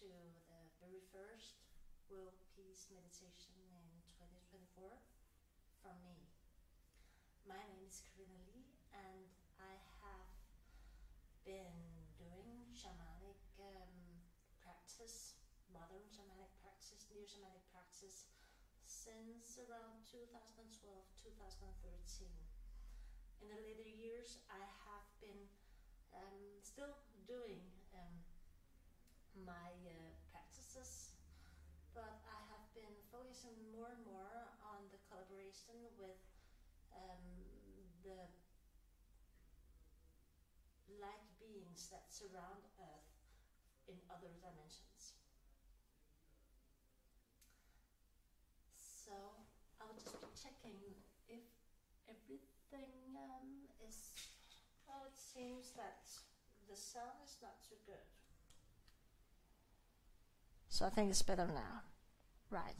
to the very first World Peace Meditation in 2024 from me. My name is Karina Lee, and I have been doing shamanic practice, modern shamanic practice, neoshamanic practice since around 2012-2013. In the later years, I have been still doing my practices, but I have been focusing more and more on the collaboration with the light beings that surround Earth in other dimensions. So I will just be checking if everything is. Oh, it seems that the sound is not too good. So I think it's better now. Right.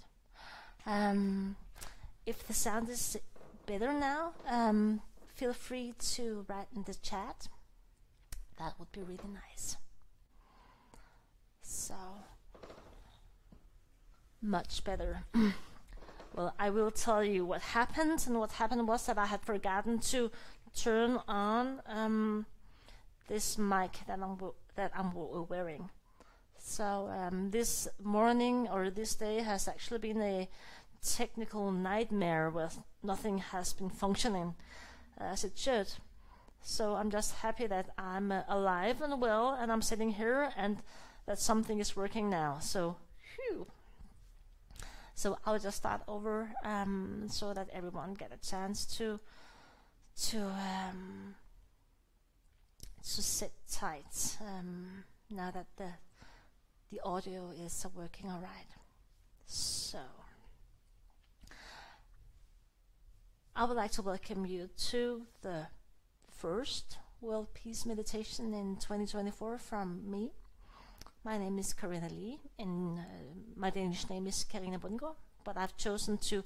If the sound is better now, feel free to write in the chat. That would be really nice. So, much better. Well, I will tell you what happened, and what happened was that I had forgotten to turn on this mic that I'm wearing. So this morning or this day has actually been a technical nightmare where nothing has been functioning as it should. So I'm just happy that I'm alive and well, and I'm sitting here, and that something is working now. So, phew. So I'll just start over so that everyone get a chance to sit tight now that the audio is working all right. So I would like to welcome you to the first World Peace Meditation in 2024 from me. My name is Karina Lee, and my Danish name is Karina Bundgaard, but I've chosen to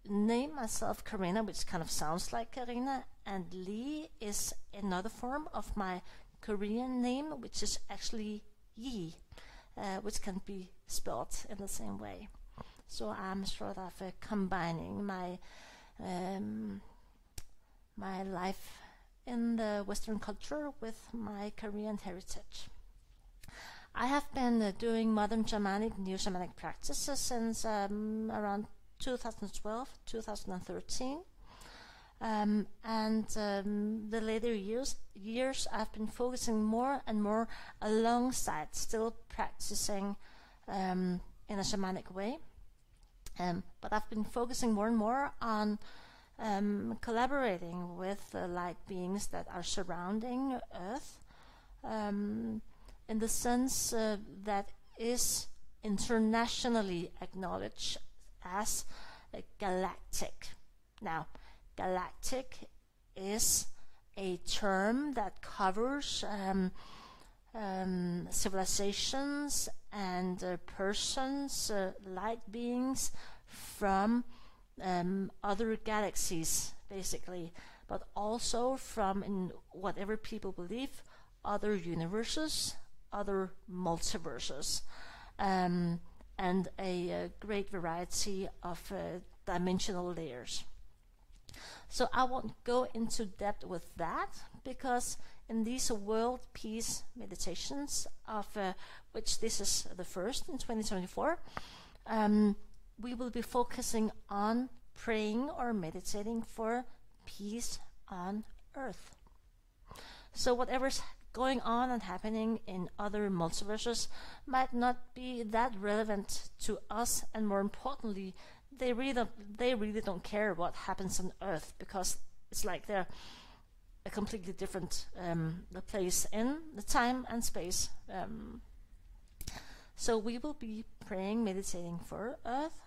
name myself Karina, which kind of sounds like Karina, and Lee is another form of my Korean name, which is actually Yi, which can be spelled in the same way. So I'm sort of combining my my life in the Western culture with my Korean heritage. I have been doing modern shamanic, neoshamanic practices since around 2012-2013. The later years I've been focusing more and more alongside still practicing in a shamanic way. But I've been focusing more and more on collaborating with the light beings that are surrounding Earth in the sense that is internationally acknowledged as galactic. Now, galactic is a term that covers civilizations and persons, light beings from other galaxies, basically, but also from, in whatever people believe, other universes, other multiverses, and a great variety of dimensional layers. So I won't go into depth with that, because in these World Peace Meditations, of which this is the first in 2024, we will be focusing on praying or meditating for peace on Earth. So whatever's going on and happening in other multiverses might not be that relevant to us, and more importantly, they really don't care what happens on Earth, because it's like they're a completely different place in the time and space. So we will be praying, meditating for Earth,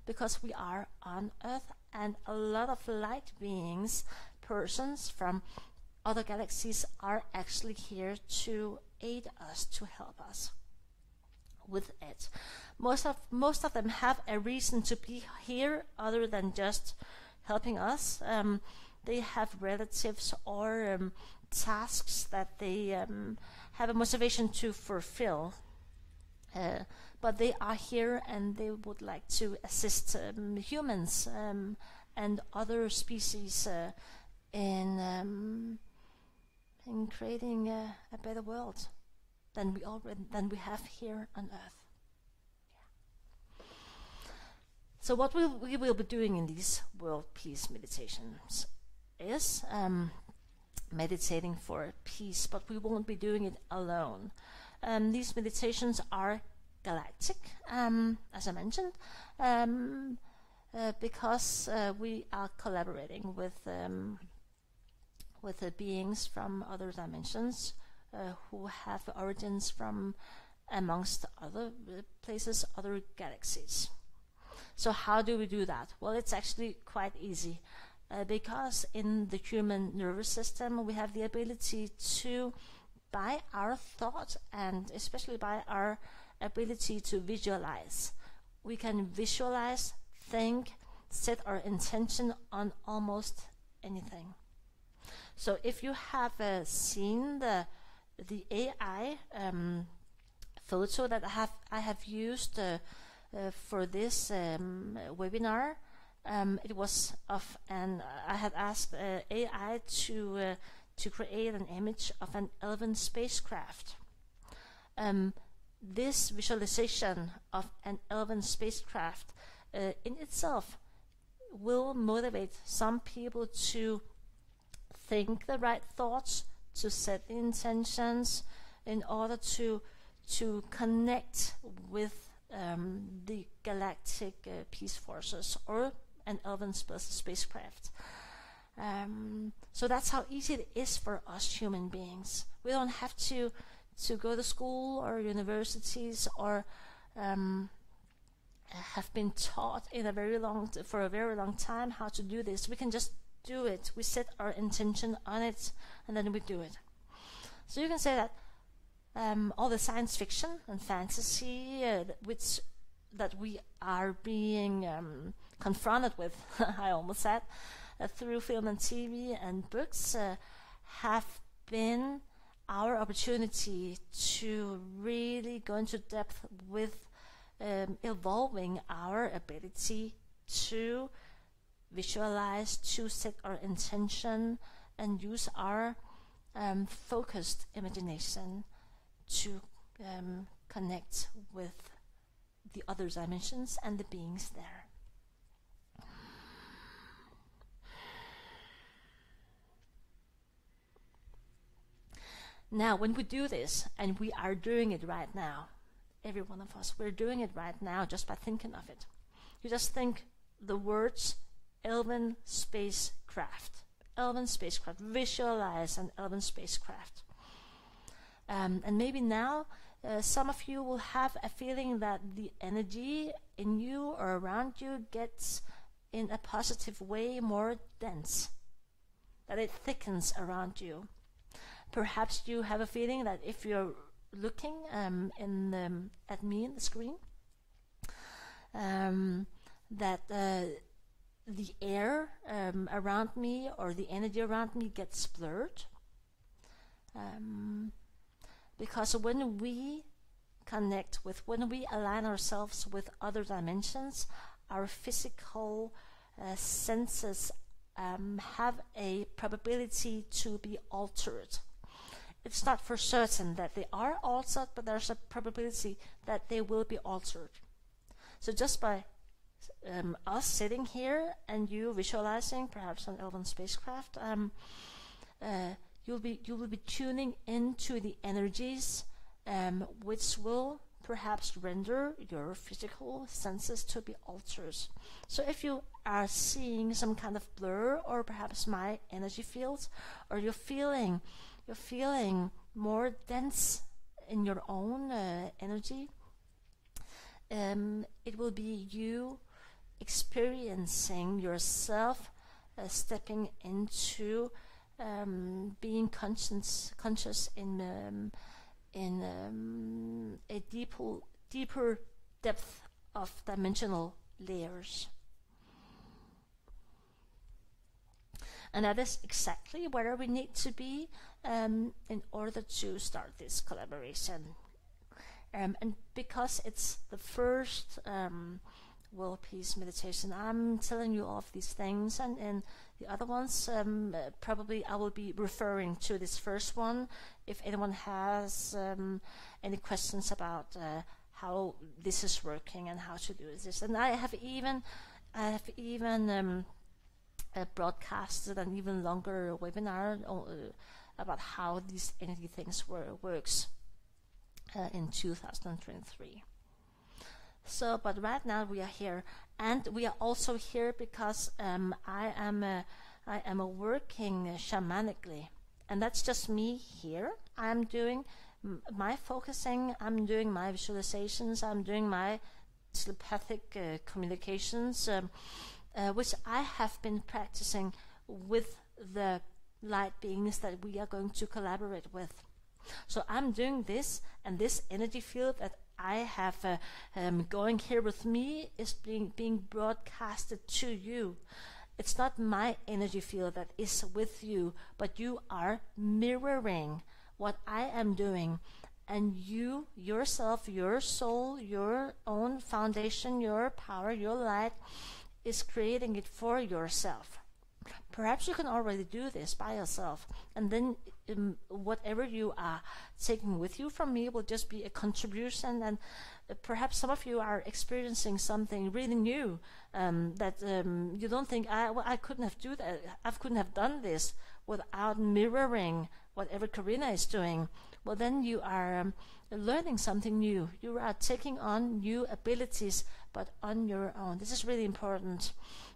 because we are on Earth, and a lot of light beings, persons from other galaxies are actually here to aid us, to help us with it. Most of them have a reason to be here other than just helping us. They have relatives or tasks that they have a motivation to fulfill. But they are here and they would like to assist humans and other species in creating a better world than we have here on Earth. Yeah. So what we will be doing in these world peace meditations is meditating for peace, but we won't be doing it alone. These meditations are galactic, as I mentioned, because we are collaborating with the beings from other dimensions who have origins from, amongst other places, other galaxies. So how do we do that? Well, it's actually quite easy, because in the human nervous system we have the ability to, by our thought and especially by our ability to visualize, we can visualize, think, set our intention on almost anything. So if you have seen the AI photo that I have used for this webinar, it was of I had asked AI to create an image of an elven spacecraft. This visualization of an elven spacecraft in itself will motivate some people to think the right thoughts, to set the intentions in order to connect with the Galactic Peace Forces or an elven spacecraft. So that's how easy it is for us human beings. We don't have to go to school or universities or have been taught for a very long time how to do this. We can just do it. We set our intention on it and then we do it. So you can say that all the science fiction and fantasy that we are being confronted with, I almost said, through film and TV and books have been our opportunity to really go into depth with evolving our ability to visualize, to set our intention, and use our focused imagination to connect with the other dimensions and the beings there. Now, when we do this, and we are doing it right now, every one of us, we're doing it right now just by thinking of it. You just think the words elven spacecraft. Elven spacecraft. Visualize an elven spacecraft. And maybe now some of you will have a feeling that the energy in you or around you gets, in a positive way, more dense. That it thickens around you. Perhaps you have a feeling that if you're looking at me in the screen, that the air around me or the energy around me gets blurred. Because when we connect with, when we align ourselves with other dimensions, our physical senses have a probability to be altered. It's not for certain that they are altered, but there's a probability that they will be altered. So just by us sitting here and you visualizing perhaps an elven spacecraft, you will be tuning into the energies which will perhaps render your physical senses to be altered. So if you are seeing some kind of blur, or perhaps my energy fields, or you're feeling more dense in your own energy, it will be you experiencing yourself stepping into being conscious in a deeper depth of dimensional layers. And that is exactly where we need to be in order to start this collaboration. And because it's the first world peace meditation, I'm telling you all of these things, and in the other ones, probably I will be referring to this first one if anyone has any questions about how this is working and how to do this. And I have even broadcasted an even longer webinar about how these energy things works in 2023. So, but right now we are here, and we are also here because I am working shamanically, and that's just me here. I'm doing my focusing, I'm doing my visualizations, I'm doing my telepathic communications, which I have been practicing with the light beings that we are going to collaborate with. So I'm doing this, and this energy field that I have going here with me is being broadcasted to you. It's not my energy field that is with you, but you are mirroring what I am doing, and you yourself, your soul, your own foundation, your power, your light is creating it for yourself. Perhaps you can already do this by yourself, and then whatever you are taking with you from me will just be a contribution, and perhaps some of you are experiencing something really new that you don't think, I couldn't have do that. I couldn't have done this without mirroring whatever Karina is doing. Well, then you are learning something new. You are taking on new abilities, but on your own. This is really important,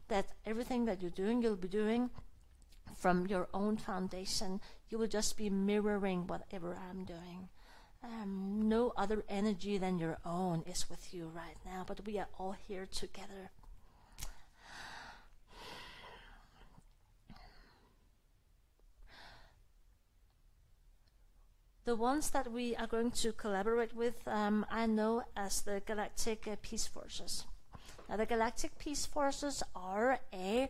that everything that you're doing, you'll be doing from your own foundation. You will just be mirroring whatever I'm doing. No other energy than your own is with you right now, but we are all here together. The ones that we are going to collaborate with, I know as the Galactic Peace Forces. Now, the Galactic Peace Forces are a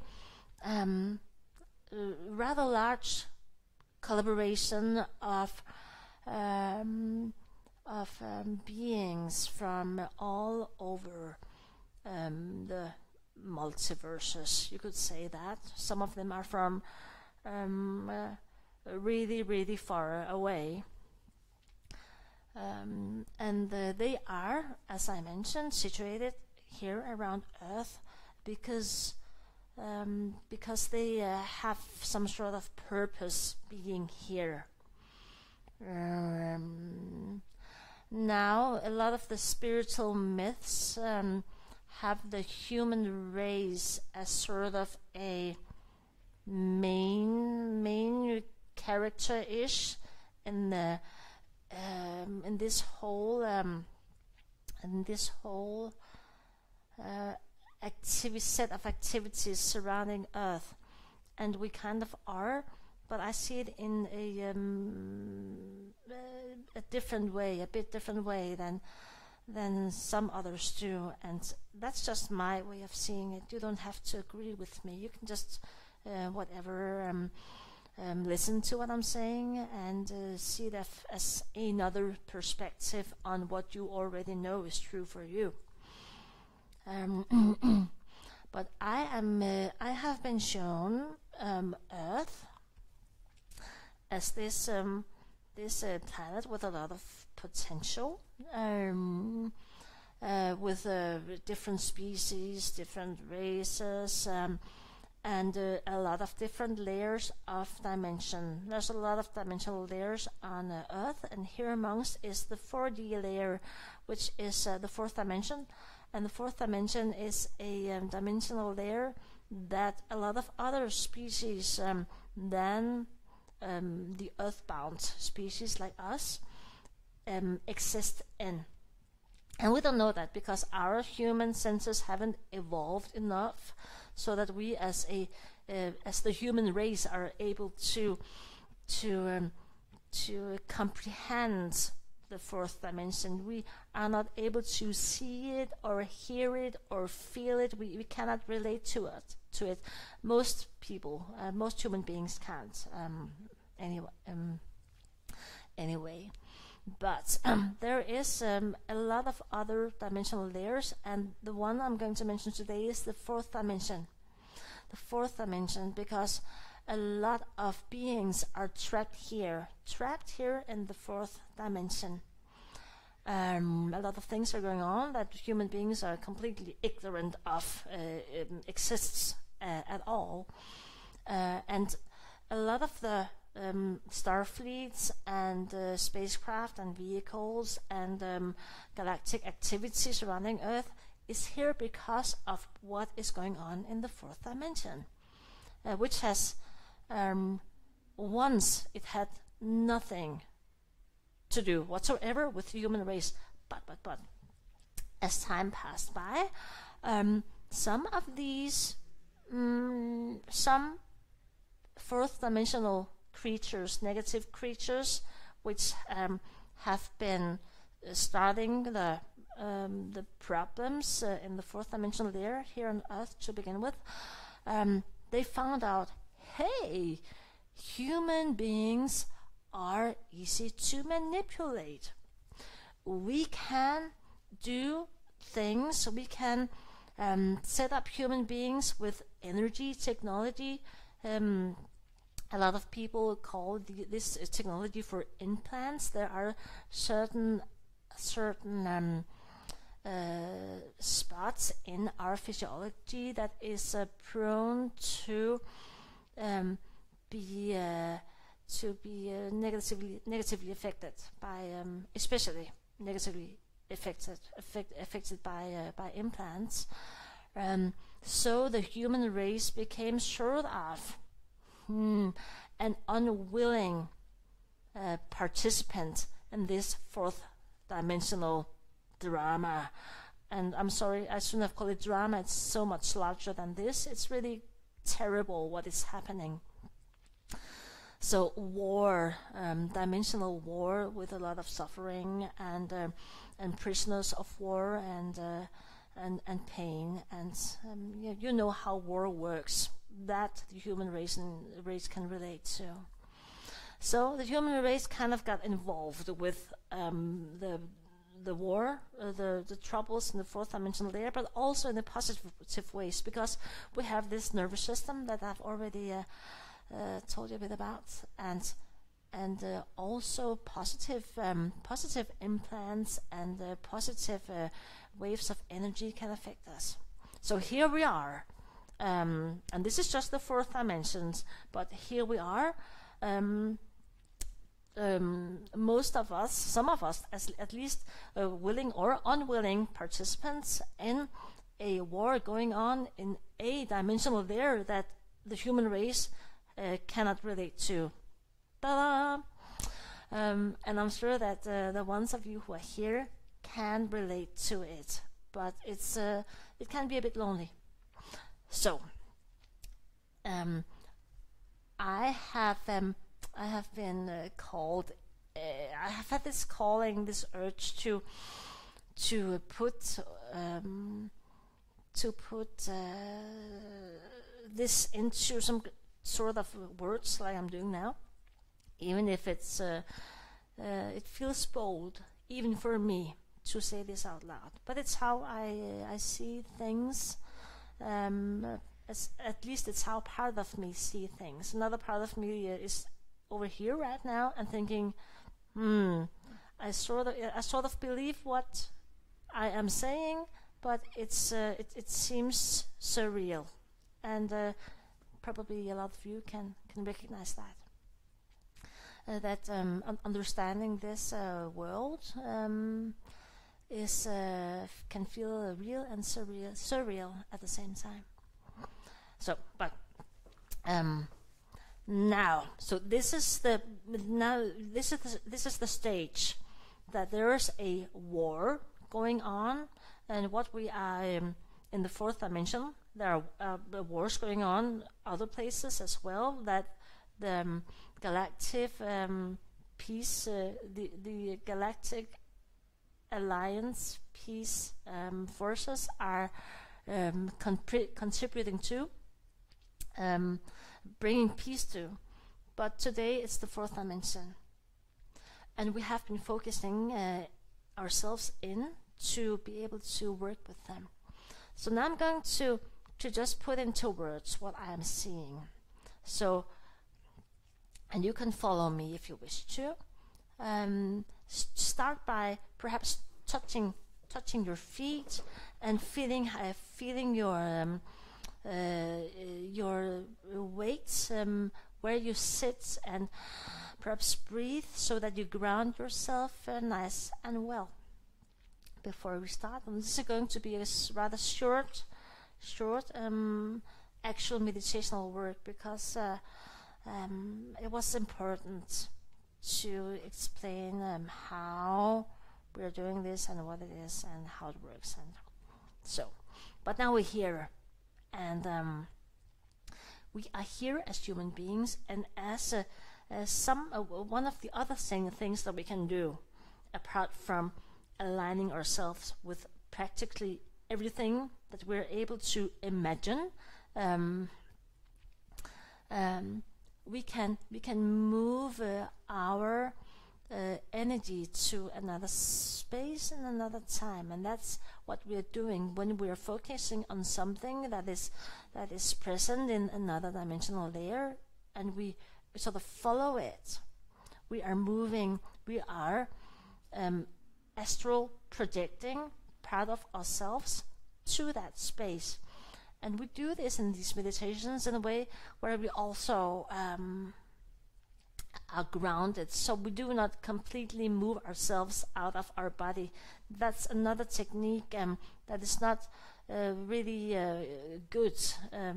rather large collaboration of beings from all over the multiverses. You could say that. Some of them are from really, really far away. And they are, as I mentioned, situated here around Earth because they have some sort of purpose being here. Now, a lot of the spiritual myths have the human race as sort of a main character-ish in the in this whole set of activities surrounding Earth, and we kind of are, but I see it in a different way, a bit different way than some others do, and that's just my way of seeing it. You don't have to agree with me. You can just listen to what I'm saying and see that as another perspective on what you already know is true for you. But I have been shown Earth as this planet with a lot of potential, with different species, different races, and a lot of different layers of dimension. There's a lot of dimensional layers on Earth, and here amongst is the 4D layer, which is the fourth dimension. And the fourth dimension is a dimensional layer that a lot of other species than the earthbound species like us exist in. And we don't know that because our human senses haven't evolved enough so that we as the human race are able to comprehend the fourth dimension. We are not able to see it or hear it or feel it. We cannot relate to it. Most people, most human beings can't. anyway. But there is a lot of other dimensional layers, and the one I'm going to mention today is the fourth dimension. The fourth dimension, because a lot of beings are trapped here in the fourth dimension. A lot of things are going on that human beings are completely ignorant of exists at all. And a lot of the starfleets and spacecraft and vehicles and galactic activity surrounding Earth is here because of what is going on in the fourth dimension, which has once it had nothing to do whatsoever with the human race, but as time passed by, some of these some fourth dimensional creatures, negative creatures, which have been starting the problems in the fourth dimensional layer here on Earth to begin with, they found out, hey, human beings are easy to manipulate. We can do things, we can set up human beings with energy technology. A lot of people call this technology for implants. There are certain spots in our physiology that is prone to be negatively affected by, especially negatively affected by implants. So the human race became sort of an unwilling participant in this fourth dimensional drama. And I'm sorry, I shouldn't have called it drama. It's so much larger than this. It's really terrible what is happening. So war, dimensional war with a lot of suffering and prisoners of war and pain, and you know how war works. That the human race can relate to. So the human race kind of got involved with the war, the troubles in the fourth dimensional layer, but also in the positive ways, because we have this nervous system that I've already told you a bit about, and also positive implants and positive waves of energy can affect us. So here we are, and this is just the fourth dimensions, but here we are. Most of us, some of us, at least willing or unwilling participants in a war going on in a dimensional layer that the human race cannot relate to. Ta-da! And I'm sure that the ones of you who are here can relate to it, but it can be a bit lonely. So I have been called. I have had this calling, this urge to put this into some sort of words like I'm doing now, even if it's it feels bold, even for me, to say this out loud. But it's how I see things. At least it's how part of me see things. Another part of me is over here right now and thinking, I sort of believe what I am saying, but it seems surreal, and probably a lot of you can recognize that. Understanding this world is can feel real and surreal at the same time. So, but now, so this is the stage that there is a war going on, and what we are in the fourth dimension. There are wars going on other places as well. That the galactic peace, the Galactic Alliance Peace Forces are contributing to, bringing peace to. but today it's the fourth dimension. And we have been focusing ourselves in to be able to work with them. So now I'm going to just put into words what I am seeing. So, and you can follow me if you wish to. Start by perhaps touching your feet and feeling your weight where you sit, and perhaps breathe so that you ground yourself nice and well. Before we start, and this is going to be a rather short actual meditational work, because it was important to explain how we're doing this and what it is and how it works. And so, but now we're here, and we are here as human beings, and as one of the other things that we can do, apart from aligning ourselves with practically everything that we're able to imagine, we can move our energy to another space and another time, and that's what we are doing when we are focusing on something that is present in another dimensional layer, and we sort of follow it. We are moving. We are astral projecting part of ourselves to that space. And we do this in these meditations in a way where we also are grounded, so we do not completely move ourselves out of our body. That's another technique that is not really good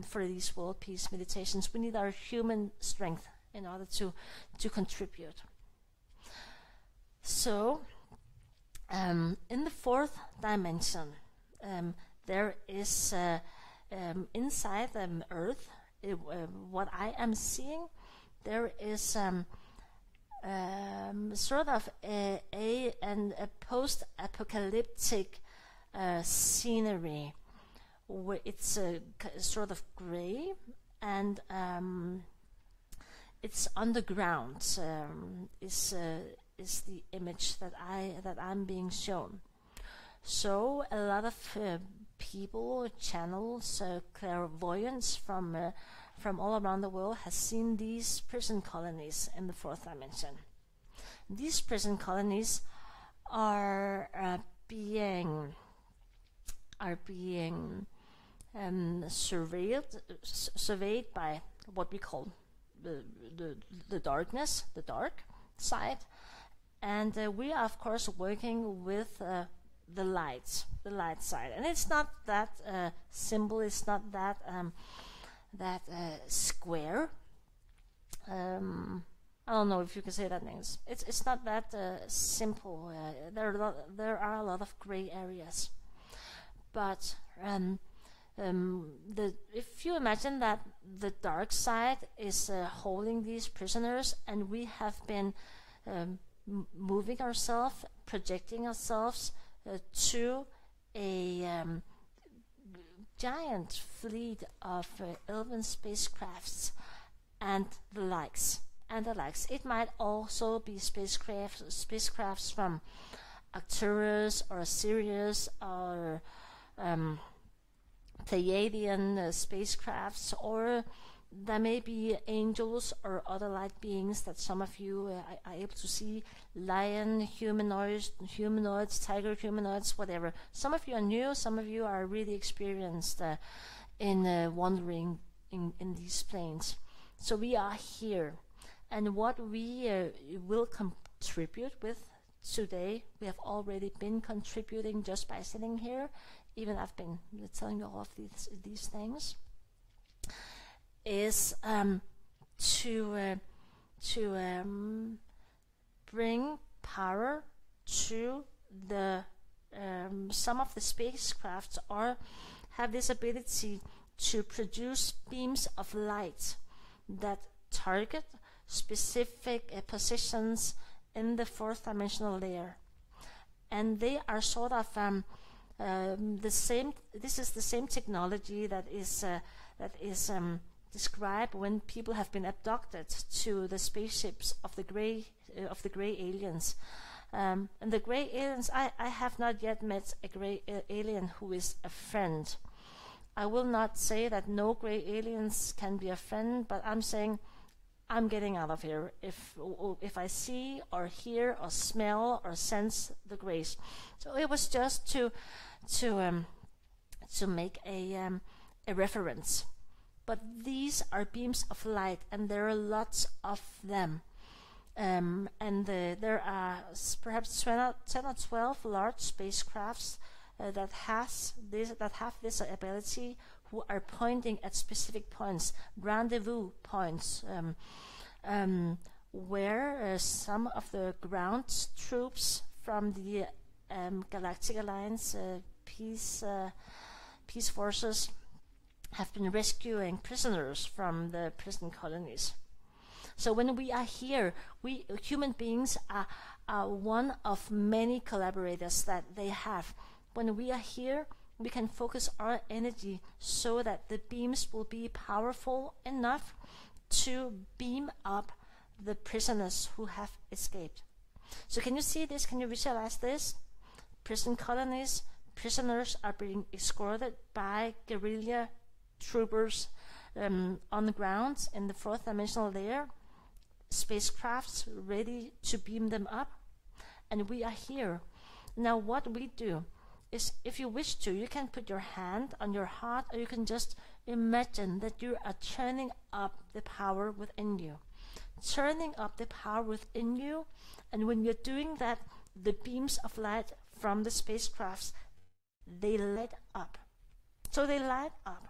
for these world peace meditations. We need our human strength in order to contribute. So, in the fourth dimension, there is inside Earth, what I am seeing, there is sort of a post-apocalyptic scenery, where it's sort of gray, and it's underground. Is the image that I'm being shown. So a lot of people, channels, clairvoyants from all around the world has seen these prison colonies in the fourth dimension. These prison colonies are being surveyed by what we call the darkness, the dark side, and we are of course working with the light side, and it's not that simple. It's not that square. I don't know if you can say that names. It's not that simple. There are a lot of gray areas, but if you imagine that the dark side is holding these prisoners, and we have been moving ourselves, projecting ourselves to a giant fleet of elven spacecrafts and the likes. It might also be spacecrafts from Arcturus or Sirius or Pleiadian spacecrafts, or there may be angels or other light beings that some of you are able to see, lion humanoids, tiger humanoids, whatever. Some of you are new, some of you are really experienced in wandering in these planes. So we are here, and what we will contribute with today, we have already been contributing just by sitting here. Even I've been telling you all of these things, is to bring power to the some of the spacecrafts, or have this ability to produce beams of light that target specific positions in the fourth dimensional layer, and they are sort of the same. This is the same technology that is describe when people have been abducted to the spaceships of the gray aliens. And the gray aliens, I have not yet met a gray alien who is a friend. I will not say that no gray aliens can be a friend, but I'm saying I'm getting out of here if I see or hear or smell or sense the grays. So it was just to make a reference. But these are beams of light, and there are lots of them. There are perhaps 10 or 12 large spacecrafts that have this ability, who are pointing at specific points, rendezvous points, where some of the ground troops from the Galactic Alliance Peace Forces have been rescuing prisoners from the prison colonies. So when we are here, we human beings are one of many collaborators that they have. When we are here, we can focus our energy so that the beams will be powerful enough to beam up the prisoners who have escaped. So can you see this? Can you visualize this? Prison colonies, prisoners are being escorted by guerrilla troopers on the ground in the fourth dimensional layer. Spacecrafts ready to beam them up, and we are here. Now what we do is, if you wish to, you can put your hand on your heart, or you can just imagine that you are turning up the power within you. Turning up the power within you, and when you're doing that, the beams of light from the spacecrafts, they light up. So they light up,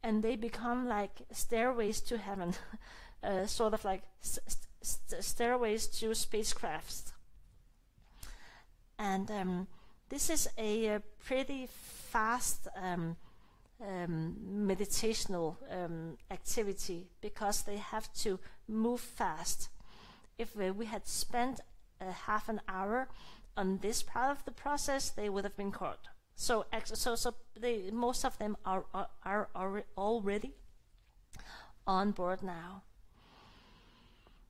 and they become like stairways to heaven. Sort of like stairways to spacecrafts. And this is a pretty fast meditational activity, because they have to move fast. If we had spent half an hour on this part of the process, they would have been caught. So most of them are already on board now.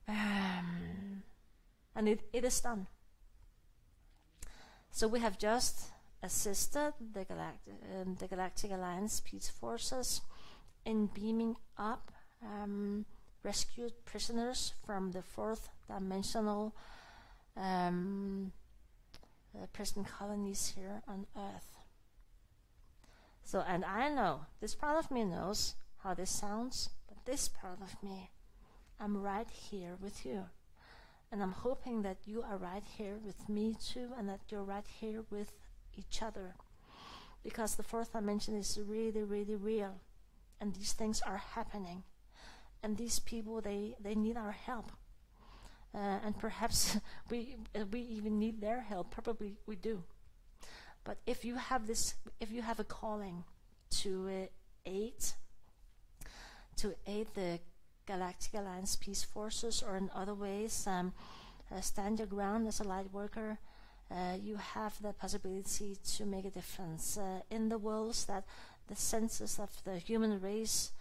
And it is done. So we have just assisted the Galactic Alliance Peace Forces in beaming up rescued prisoners from the fourth dimensional prison colonies here on Earth. So, and I know, this part of me knows how this sounds, but this part of me, I'm right here with you. And I'm hoping that you are right here with me too, and that you're right here with each other. Because the fourth dimension is really, really real. And these things are happening. And these people, they need our help. And perhaps we even need their help. Probably we do. But if you have a calling to aid the Galactic Alliance Peace Forces, or in other ways stand your ground as a light worker, you have the possibility to make a difference in the worlds that the senses of the human race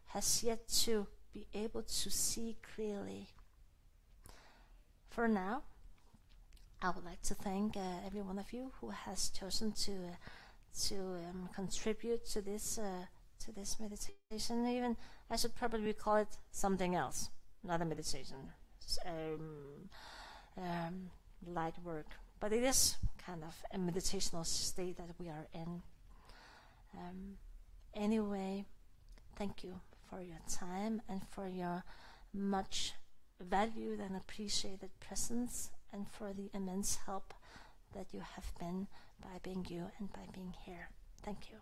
has yet to be able to see clearly. For now, I would like to thank every one of you who has chosen to contribute to this meditation. Even I should probably call it something else, not a meditation, light work. But it is kind of a meditational state that we are in. Anyway, thank you for your time and for your much valued and appreciated presence, and for the immense help that you have been by being you and by being here. Thank you.